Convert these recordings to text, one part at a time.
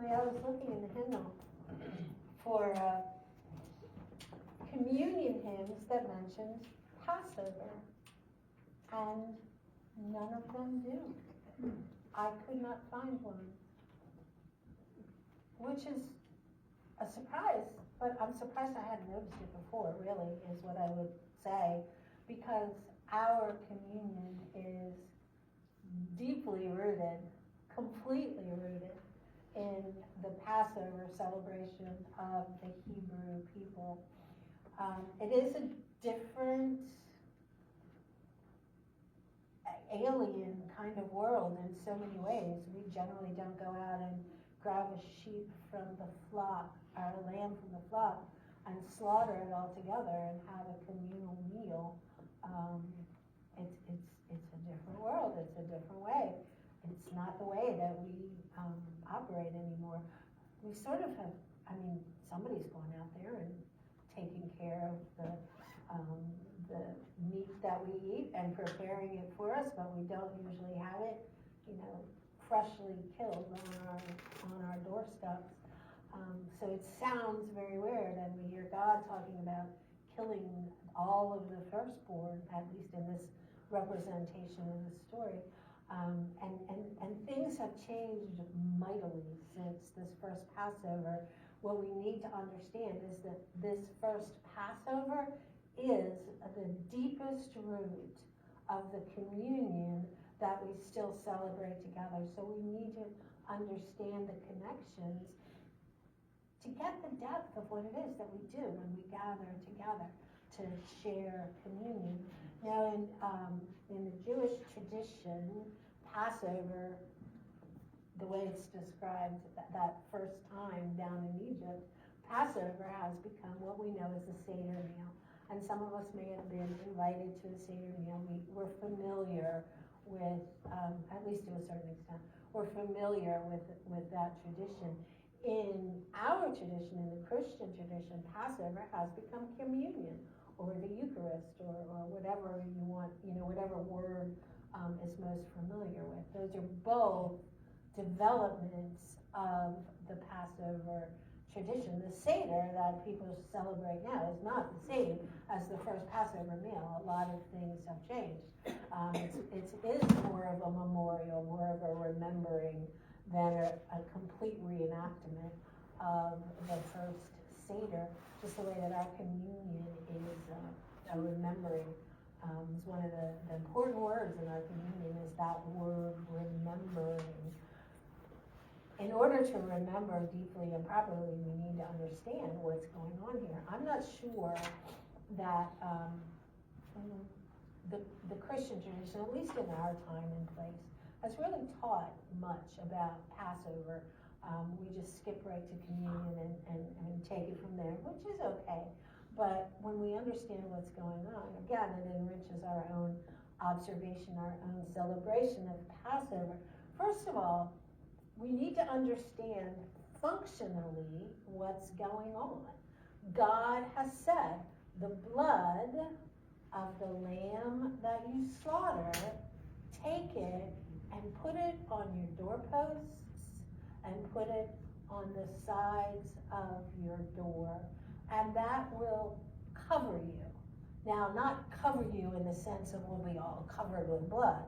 interestingly, I was looking in the hymnal for communion hymns that mentioned Passover, and none of them do. I could not find one, which is a surprise, but I'm surprised I hadn't noticed it before, really, is what I would say, because our communion is deeply rooted, completely rooted in the Passover celebration of the Hebrew people. It is a different, alien kind of world in so many ways. We generally don't go out and grab a sheep from the flock, or a lamb from the flock, and slaughter it all together and have a communal meal. It's a different world. It's a different way. It's not the way that we operate anymore. We sort of have, somebody's gone out there and taken care of the meat that we eat and preparing it for us, but we don't usually have it, freshly killed on our doorsteps. So it sounds very weird, and we hear God talking about killing all of the firstborn, at least in this representation in the story. And things have changed mightily since this first Passover. What we need to understand is that this first Passover is the deepest root of the communion that we still celebrate together. So we need to understand the connections to get the depth of what it is that we do when we gather together to share communion. Now, in the Jewish tradition, Passover, the way it's described, that first time down in Egypt, Passover has become what we know as the Seder meal. And some of us may have been invited to a Seder meal. We're familiar with, at least to a certain extent, we're familiar with that tradition. In our tradition, in the Christian tradition, Passover has become communion, or the Eucharist, or whatever you want, whatever word is most familiar with. Those are both developments of the Passover tradition. The Seder that people celebrate now is not the same as the first Passover meal. A lot of things have changed. It is more of a memorial, more of a remembering than a complete reenactment of the first Seder, just the way that our communion is a remembering. Is one of the important words in our communion is that word remembering. In order to remember deeply and properly, we need to understand what's going on here. I'm not sure that the Christian tradition, at least in our time and place, has really taught much about Passover. We just skip right to communion and take it from there, which is okay. But when we understand what's going on, again, it enriches our own observation, our own celebration of Passover. First of all, we need to understand functionally what's going on. God has said, the blood of the lamb that you slaughter, take it and put it on your doorposts and put it on the sides of your door, and that will cover you. Now, not cover you in the sense of we'll be all covered with blood,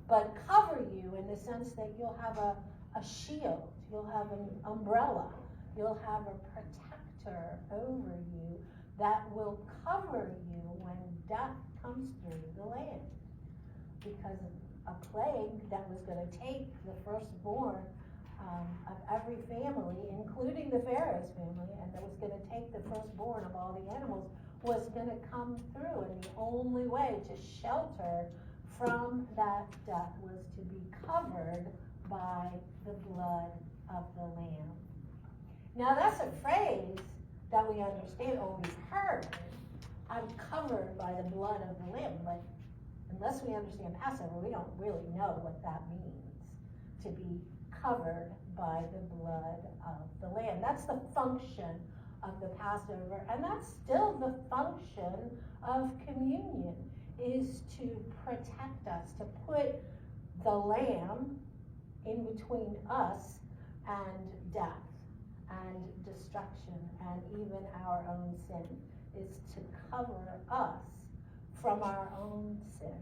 but cover you in the sense that you'll have a shield, you'll have an umbrella, you'll have a protector over you that will cover you when death comes through the land. Because a plague that was going to take the firstborn of every family, including the Pharaoh's family, and that was going to take the firstborn of all the animals, was going to come through. And the only way to shelter from that death was to be covered by the blood of the lamb. Now that's a phrase that we understand, or we've heard. I'm covered by the blood of the lamb, but unless we understand Passover, we don't really know what that means, to be covered by the blood of the lamb. That's the function of the Passover, and that's still the function of communion, is to protect us, to put the lamb in between us and death and destruction and even our own sin, is to cover us from our own sin.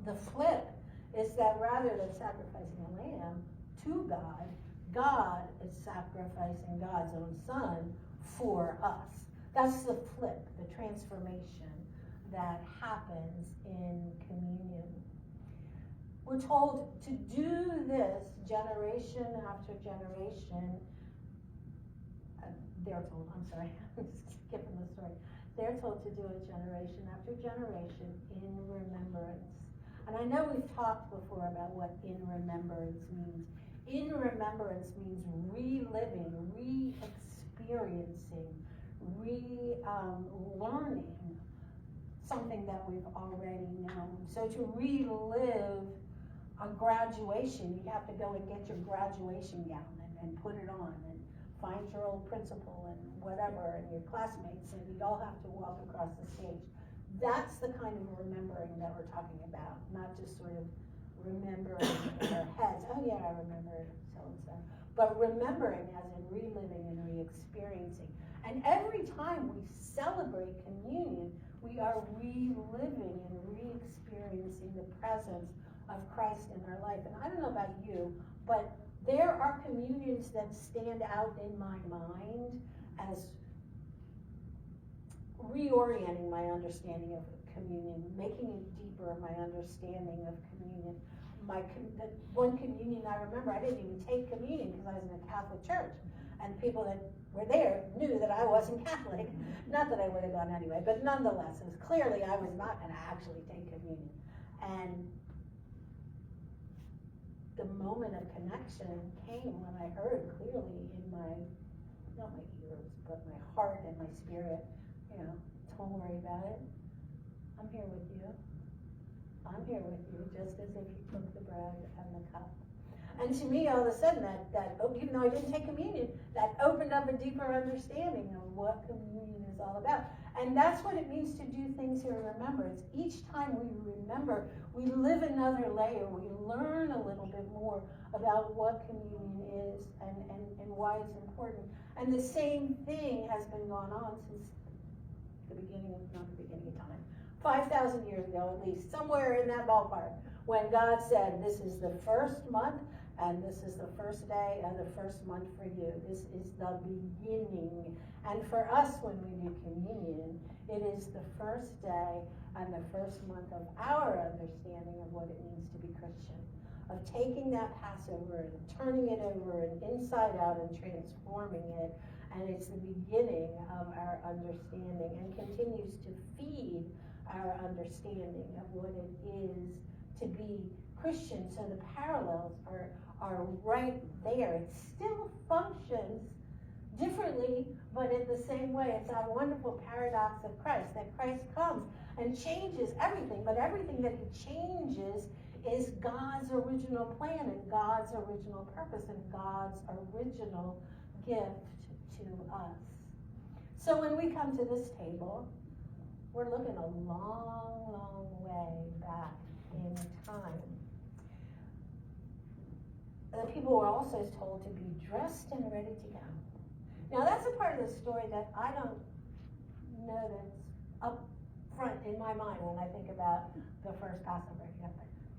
The flip is that rather than sacrificing a lamb to God, God is sacrificing God's own Son for us. That's the flip, the transformation that happens in communion. We're told to do this generation after generation. They're told, I'm sorry, I'm skipping the story. They're told to do it generation after generation in remembrance. And I know we've talked before about what in remembrance means. In remembrance means reliving, re-experiencing, relearning something that we've already known. So to relive a graduation, you have to go and get your graduation gown and put it on and find your old principal and whatever and your classmates, and you'd all have to walk across the stage. That's the kind of remembering that we're talking about, not just sort of remembering in our heads, oh yeah, I remember so-and-so, but remembering as in reliving and re-experiencing. And every time we celebrate communion, we are reliving and re-experiencing the presence of Christ in our life. And I don't know about you, but there are communions that stand out in my mind as reorienting my understanding of communion, making it deeper, my understanding of communion. The one communion I remember, I didn't even take communion because I was in a Catholic church, and people that were there knew that I wasn't Catholic. Not that I would have gone anyway, but nonetheless, it was clearly I was not going to actually take communion. And the moment of connection came when I heard clearly in my, not my ears, but my heart and my spirit, don't worry about it. I'm here with you. I'm here with you, just as if you took the bread and the cup. And to me, all of a sudden, that even though I didn't take communion, that opened up a deeper understanding of what communion is all about. And that's what it means to do things here in remembrance. Each time we remember, we live another layer. We learn a little bit more about what communion is and why it's important. And the same thing has been going on since the beginning of, not the beginning of time, 5,000 years ago at least, somewhere in that ballpark, when God said, this is the first month, and this is the first day of the first month for you. This is the beginning. And for us, when we do communion, it is the first day and the first month of our understanding of what it means to be Christian, of taking that Passover and turning it over and inside out and transforming it. And it's the beginning of our understanding and continues to feed our understanding of what it is to be Christian. So the parallels are right there. It still functions differently, but in the same way. It's that wonderful paradox of Christ, that Christ comes and changes everything, but everything that he changes is God's original plan and God's original purpose and God's original gift to us. So when we come to this table, we're looking a long, long way back in time. The people were also told to be dressed and ready to go. Now that's a part of the story that I don't know that's up front in my mind when I think about the first Passover.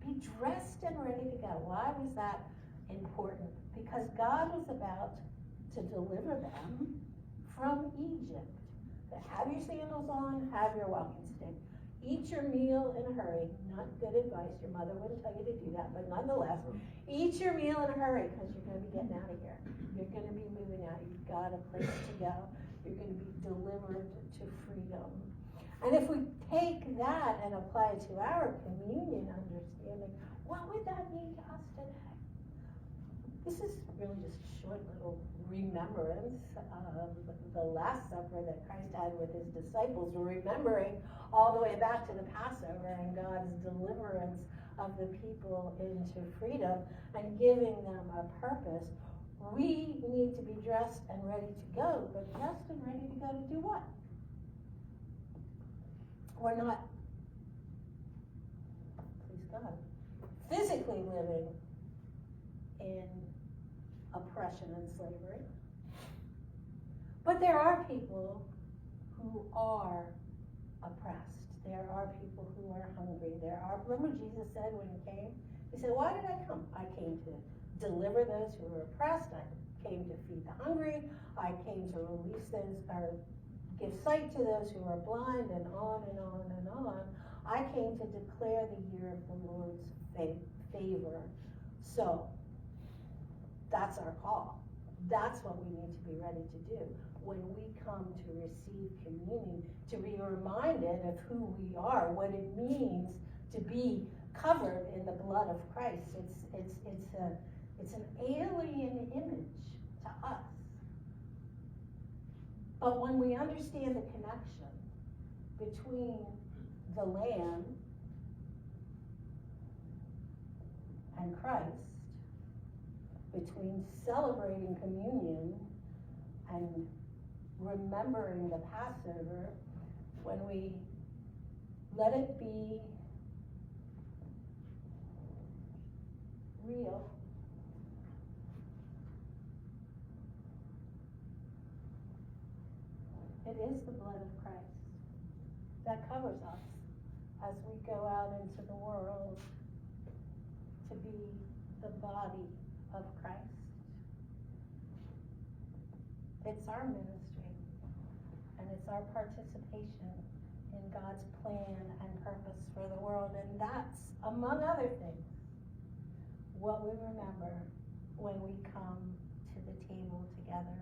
Be dressed and ready to go. Why was that important? Because God was about to deliver them from Egypt. So have your sandals on, have your walking stick. Eat your meal in a hurry. Not good advice. Your mother wouldn't tell you to do that, but nonetheless, eat your meal in a hurry because you're going to be getting out of here. You're going to be moving out. You've got a place to go. You're going to be delivered to freedom. And if we take that and apply it to our communion understanding, what would that mean to us today? This is really just a short little remembrance of the Last Supper that Christ had with his disciples. We're remembering all the way back to the Passover and God's deliverance of the people into freedom and giving them a purpose. We need to be dressed and ready to go, but dressed and ready to go to do what? We're not, please God, physically living in oppression and slavery. But there are people who are oppressed. There are people who are hungry. Remember Jesus said when he came? He said, why did I come? I came to deliver those who are oppressed. I came to feed the hungry. I came to release those, or give sight to those who are blind, and on and on and on. I came to declare the year of the Lord's favor. So, that's our call. That's what we need to be ready to do. When we come to receive communion, to be reminded of who we are, what it means to be covered in the blood of Christ. It's an alien image to us. But when we understand the connection between the Lamb and Christ, between celebrating communion and remembering the Passover, when we let it be real, it is the blood of Christ that covers us as we go out into the world to be the body of Christ. It's our ministry, and it's our participation in God's plan and purpose for the world, and that's, among other things, what we remember when we come to the table together